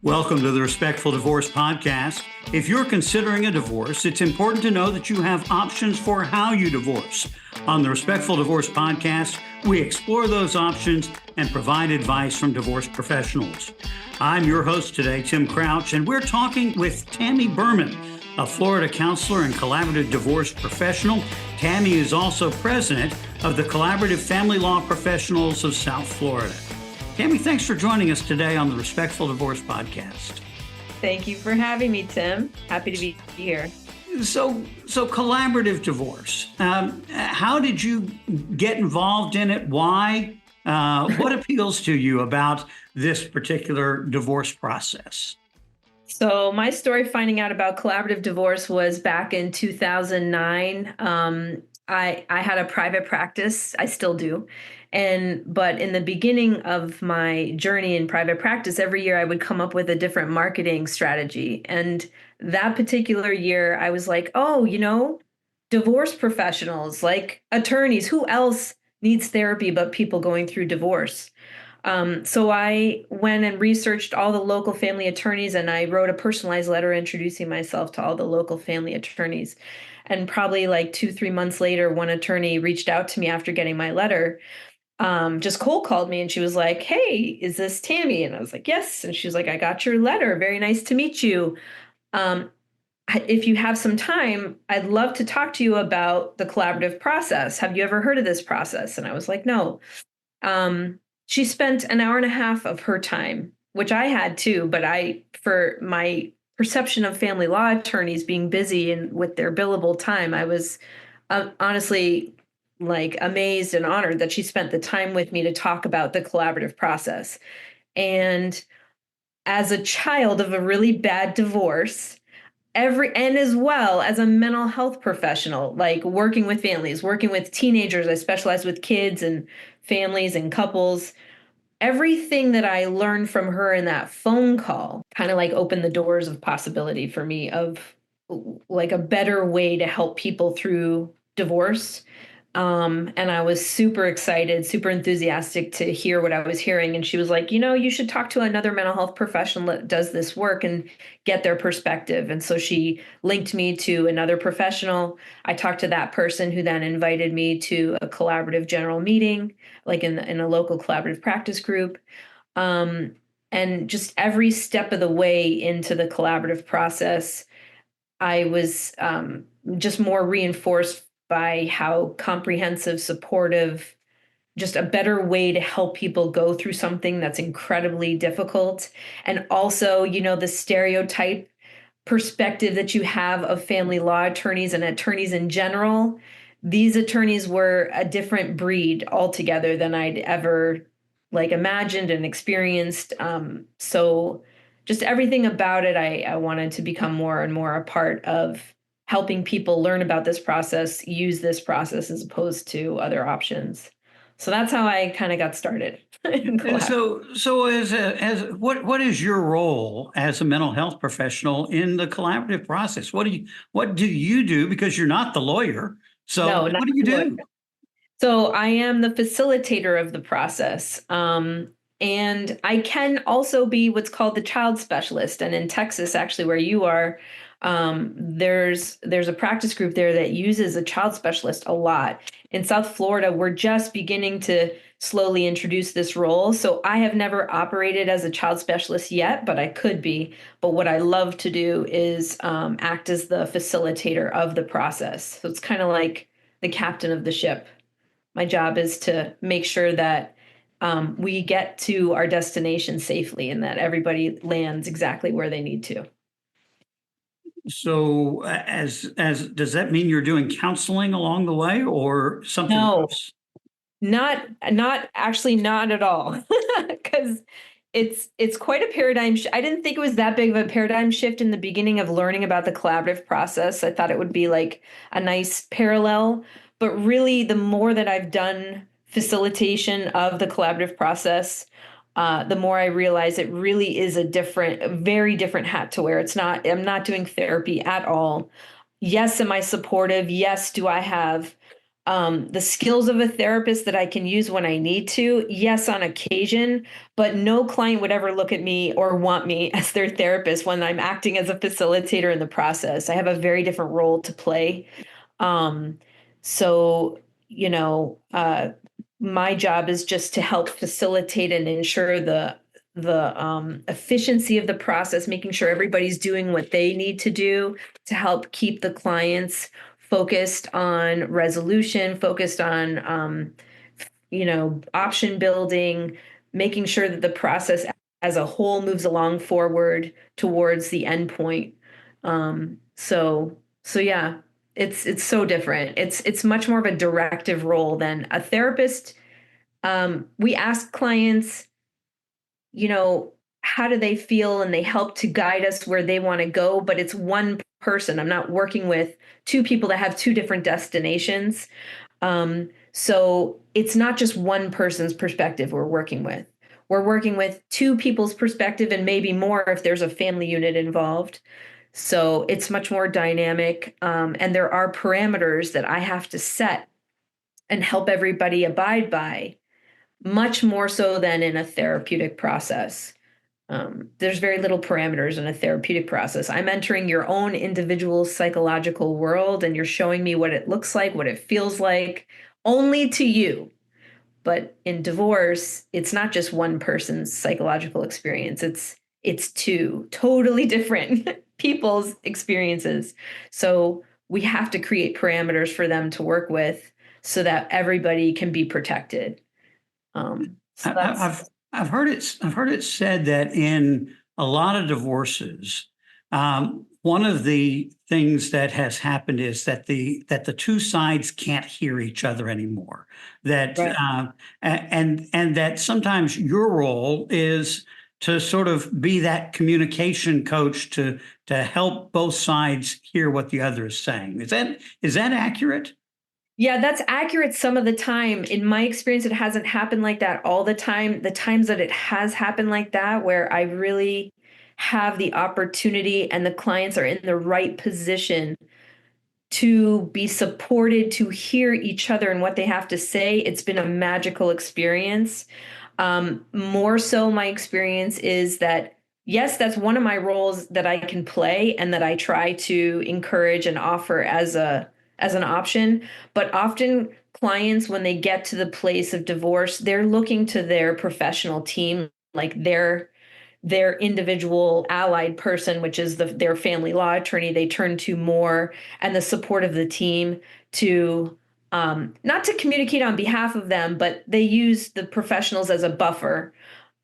Welcome to the Respectful Divorce Podcast. If you're considering a divorce, it's important to know that you have options for how you divorce. On the Respectful Divorce Podcast, we explore those options and provide advice from divorce professionals. I'm your host today, Tim Crouch, and we're talking with Tammy Berman, a Florida counselor and collaborative divorce professional. Tammy is also president of the Collaborative Family Law Professionals of South Florida. Tammy, thanks for joining us today on the Respectful Divorce Podcast. Thank you for having me, Tim. Happy to be here. So collaborative divorce. How did you get involved in it? Why? What appeals to you about this particular divorce process? So my story finding out about collaborative divorce was back in 2009. I had a private practice. I still do. But in the beginning of my journey in private practice, every year I would come up with a different marketing strategy. And that particular year, I was like, divorce professionals, like attorneys, who else needs therapy but people going through divorce? So I went and researched all the local family attorneys, and I wrote a personalized letter introducing myself to all the local family attorneys. And probably like 2-3 months later, one attorney reached out to me after getting my letter, just cold called me, and she was like, "Hey, is this Tammy?" And I was like, "Yes." And she was like, "I got your letter. Very nice to meet you. If you have some time, I'd love to talk to you about the collaborative process. Have you ever heard of this process?" And I was like, "No." She spent an hour and a half of her time, which I had too, but for my perception of family law attorneys being busy and with their billable time, I was honestly like amazed and honored that she spent the time with me to talk about the collaborative process. And as a child of a really bad divorce, and as well as a mental health professional, like working with families, working with teenagers, I specialize with kids and families and couples. Everything that I learned from her in that phone call kind of like opened the doors of possibility for me of like a better way to help people through divorce. And I was super excited, super enthusiastic to hear what I was hearing. And she was like, you should talk to another mental health professional that does this work and get their perspective. And so she linked me to another professional. I talked to that person, who then invited me to a collaborative general meeting, like in a local collaborative practice group. And just every step of the way into the collaborative process, I was just more reinforced by how comprehensive, supportive, just a better way to help people go through something that's incredibly difficult. And also, the stereotype perspective that you have of family law attorneys and attorneys in general. These attorneys were a different breed altogether than I'd ever imagined and experienced. So just everything about it, I wanted to become more and more a part of helping people learn about this process, use this process as opposed to other options. So that's how I kind of got started. So what is your role as a mental health professional in the collaborative process? What do you do? Because you're not the lawyer. So No, what do you do? So I am the facilitator of the process. And I can also be what's called the child specialist. And in Texas, actually, where you are, there's a practice group there that uses a child specialist a lot. In South Florida, we're just beginning to slowly introduce this role. So I have never operated as a child specialist yet, but I could be. But what I love to do is act as the facilitator of the process. So it's kind of like the captain of the ship. My job is to make sure that we get to our destination safely and that everybody lands exactly where they need to. So as does that mean you're doing counseling along the way or something else? Not actually, not at all. Because it's quite a paradigm. I didn't think it was that big of a paradigm shift in the beginning of learning about the collaborative process. I thought it would be like a nice parallel, but really the more that I've done facilitation of the collaborative process, the more I realize it really is a very different hat to wear. I'm not doing therapy at all. Yes, am I supportive? Yes, do I have The skills of a therapist that I can use when I need to, yes, on occasion, but no client would ever look at me or want me as their therapist when I'm acting as a facilitator in the process. I have a very different role to play. Um, so, you know, my job is just to help facilitate and ensure the efficiency of the process, making sure everybody's doing what they need to do to help keep the clients focused on resolution, focused on option building, making sure that the process as a whole moves along forward towards the end point. So yeah, it's so different. It's much more of a directive role than a therapist. We ask clients, you know, how do they feel, and they help to guide us where they want to go, but it's one person. I'm not working with two people that have two different destinations. So it's not just one person's perspective we're working with. We're working with two people's perspective and maybe more if there's a family unit involved. So it's much more dynamic. And there are parameters that I have to set and help everybody abide by, much more so than in a therapeutic process. There's very little parameters in a therapeutic process. I'm entering your own individual psychological world, and you're showing me what it looks like, what it feels like, only to you. But in divorce, it's not just one person's psychological experience. It's two totally different people's experiences. So we have to create parameters for them to work with so that everybody can be protected. So I- that's I've I've heard it said that in a lot of divorces, one of the things that has happened is that the two sides can't hear each other anymore. That right. and that sometimes your role is to sort of be that communication coach to help both sides hear what the other is saying. Is that accurate? Yeah, that's accurate some of the time. In my experience, it hasn't happened like that all the time. The times that it has happened like that, where I really have the opportunity and the clients are in the right position to be supported, to hear each other and what they have to say, it's been a magical experience. More so, my experience is that, yes, that's one of my roles that I can play and that I try to encourage and offer as an option. But often clients, when they get to the place of divorce, they're looking to their professional team, like their individual allied person, which is their family law attorney, they turn to more, and the support of the team to not to communicate on behalf of them, but they use the professionals as a buffer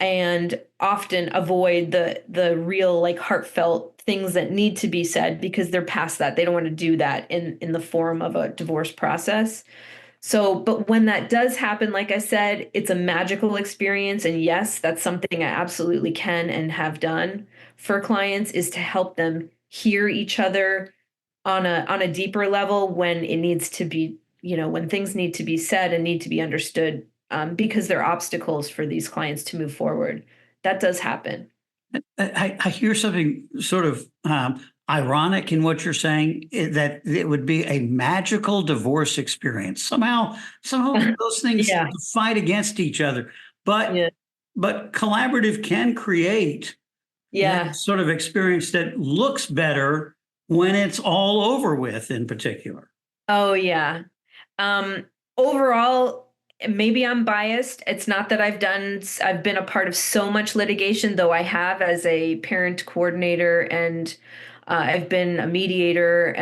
and often avoid the real, like, heartfelt things that need to be said because they're past that. They don't want to do that in the form of a divorce process. So, but when that does happen, like I said, it's a magical experience. And yes, that's something I absolutely can and have done for clients, is to help them hear each other on a deeper level when it needs to be, when things need to be said and need to be understood, because they're obstacles for these clients to move forward. That does happen. I hear something sort of ironic in what you're saying, that it would be a magical divorce experience. Somehow those things Yeah. fight against each other. But Yeah. but collaborative can create that Yeah. sort of experience that looks better when it's all over with, in particular. Oh, yeah. Um, Overall, maybe I'm biased. It's not that I've been a part of so much litigation, though I have as a parent coordinator, and I've been a mediator.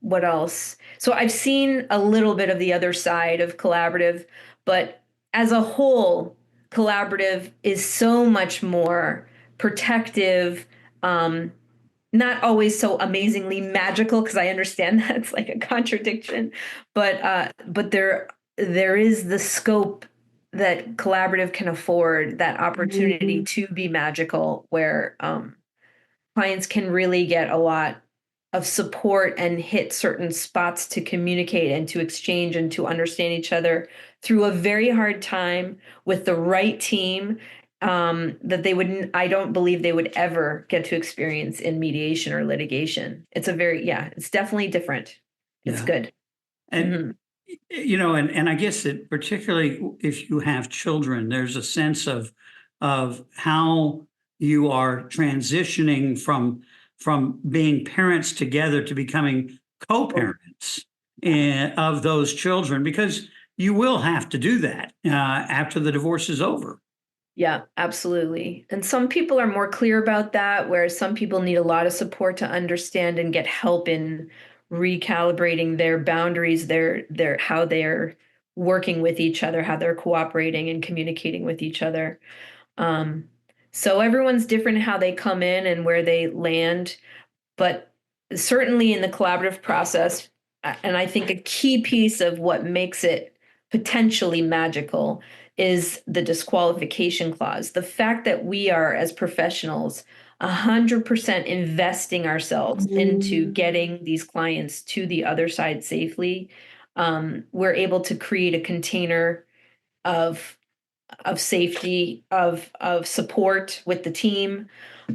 What else? So I've seen a little bit of the other side of collaborative, but as a whole, collaborative is so much more protective. Um, Not always so amazingly magical, because I understand that it's like a contradiction, but there is the scope that collaborative can afford, that opportunity to be magical, where clients can really get a lot of support and hit certain spots to communicate and to exchange and to understand each other through a very hard time with the right team, that they wouldn't, I don't believe they would ever get to experience in mediation or litigation. It's a very, yeah, it's definitely different. It's Yeah. good. And Mhm. And I guess that particularly if you have children, there's a sense of how you are transitioning from being parents together to becoming co-parents of those children, because you will have to do that after the divorce is over. Yeah, absolutely. And some people are more clear about that, whereas some people need a lot of support to understand and get help in recalibrating their boundaries, their how they're working with each other, how they're cooperating and communicating with each other. Um, so everyone's different how they come in and where they land, but certainly in the collaborative process, and I think a key piece of what makes it potentially magical is the disqualification clause. The fact that we are, as professionals, 100% investing ourselves into getting these clients to the other side safely. We're able to create a container of safety, of support with the team.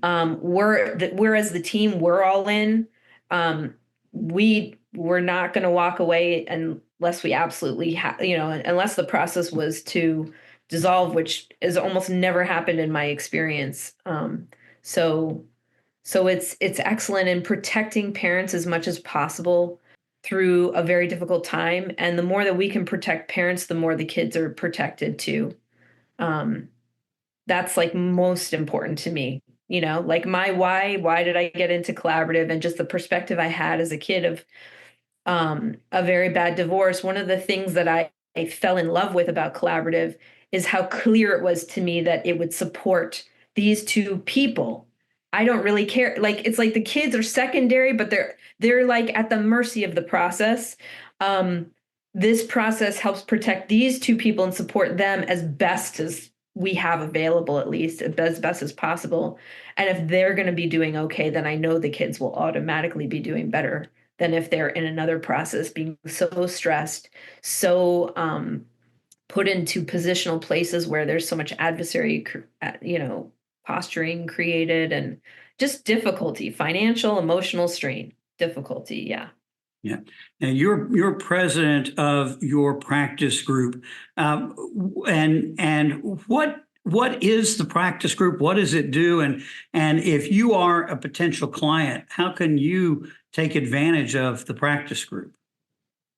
We're as the team, we're all in. Um, we're not going to walk away unless we absolutely have, unless the process was to dissolve, which has almost never happened in my experience. So it's excellent in protecting parents as much as possible through a very difficult time. And the more that we can protect parents, the more the kids are protected too. Um, that's like most important to me, like my why did I get into collaborative, and just the perspective I had as a kid of a very bad divorce. One of the things that I fell in love with about collaborative is how clear it was to me that it would support these two people. I don't really care. Like it's like the kids are secondary, but they're like at the mercy of the process. Um, this process helps protect these two people and support them as best as we have available, at least as best as possible. And if they're going to be doing okay, then I know the kids will automatically be doing better than if they're in another process being so stressed, so put into positional places where there's so much adversary, posturing created, and just difficulty, financial, emotional strain, difficulty. Yeah. Yeah, and you're president of your practice group, and what is the practice group? What does it do? And if you are a potential client, how can you take advantage of the practice group?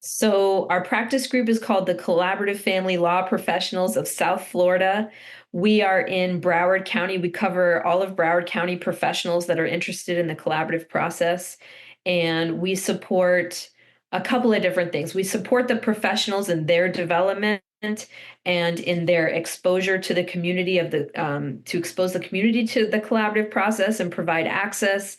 So our practice group is called the Collaborative Family Law Professionals of South Florida. We are in Broward County. We cover all of Broward County professionals that are interested in the collaborative process. And we support a couple of different things. We support the professionals in their development and in their exposure to the community to expose the community to the collaborative process and provide access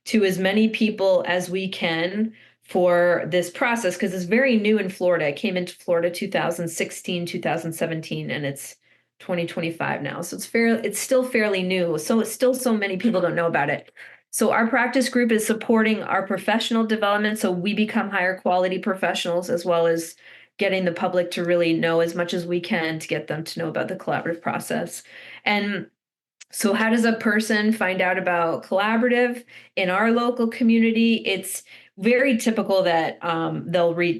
to as many people as we can for this process, because it's very new in Florida. It came into Florida 2016, 2017, and it's 2025 now. So it's still fairly new. So it's still so many people don't know about it. So our practice group is supporting our professional development so we become higher quality professionals, as well as getting the public to really know as much as we can to get them to know about the collaborative process. And so how does a person find out about collaborative in our local community? It's very typical that they'll read,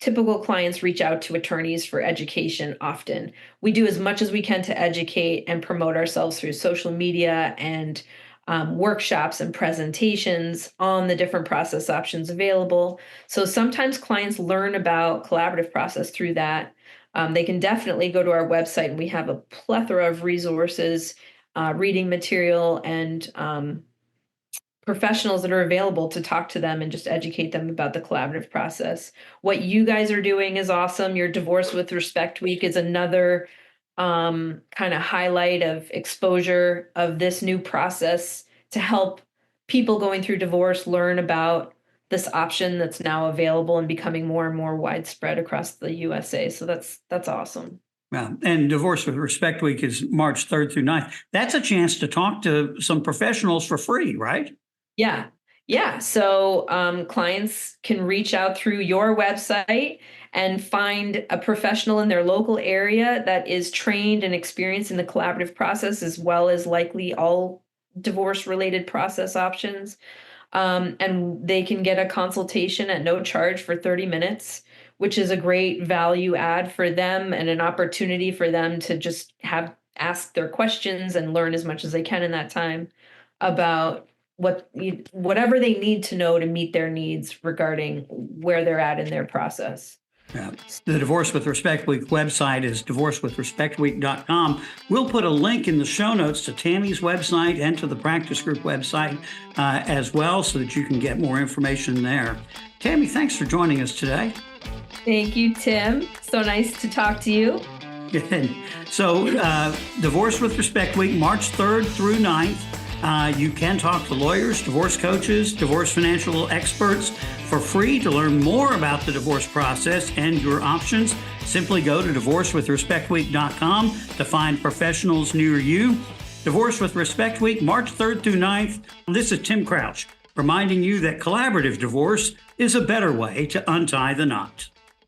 typical clients reach out to attorneys for education often. We do as much as we can to educate and promote ourselves through social media and workshops and presentations on the different process options available. So sometimes clients learn about collaborative process through that. They can definitely go to our website, and we have a plethora of resources, reading material, and professionals that are available to talk to them and just educate them about the collaborative process. What you guys are doing is awesome. Your Divorce with Respect Week is another kind of highlight of exposure of this new process to help people going through divorce learn about this option that's now available and becoming more and more widespread across the USA. So that's awesome. Well, and Divorce with Respect Week is March 3rd through 9th. That's a chance to talk to some professionals for free, right? Yeah. Yeah. So clients can reach out through your website and find a professional in their local area that is trained and experienced in the collaborative process, as well as likely all divorce related process options. And they can get a consultation at no charge for 30 minutes. which is a great value add for them and an opportunity for them to just ask their questions and learn as much as they can in that time about whatever they need to know to meet their needs regarding where they're at in their process. Yeah. The Divorce with Respect Week website is divorcewithrespectweek.com. We'll put a link in the show notes to Tammy's website and to the practice group website as well, so that you can get more information there. Tammy, thanks for joining us today. Thank you, Tim. So nice to talk to you. Good. So Divorce with Respect Week, March 3rd through 9th. You can talk to lawyers, divorce coaches, divorce financial experts for free. To learn more about the divorce process and your options, simply go to divorcewithrespectweek.com to find professionals near you. Divorce with Respect Week, March 3rd through 9th. This is Tim Crouch, reminding you that collaborative divorce is a better way to untie the knot.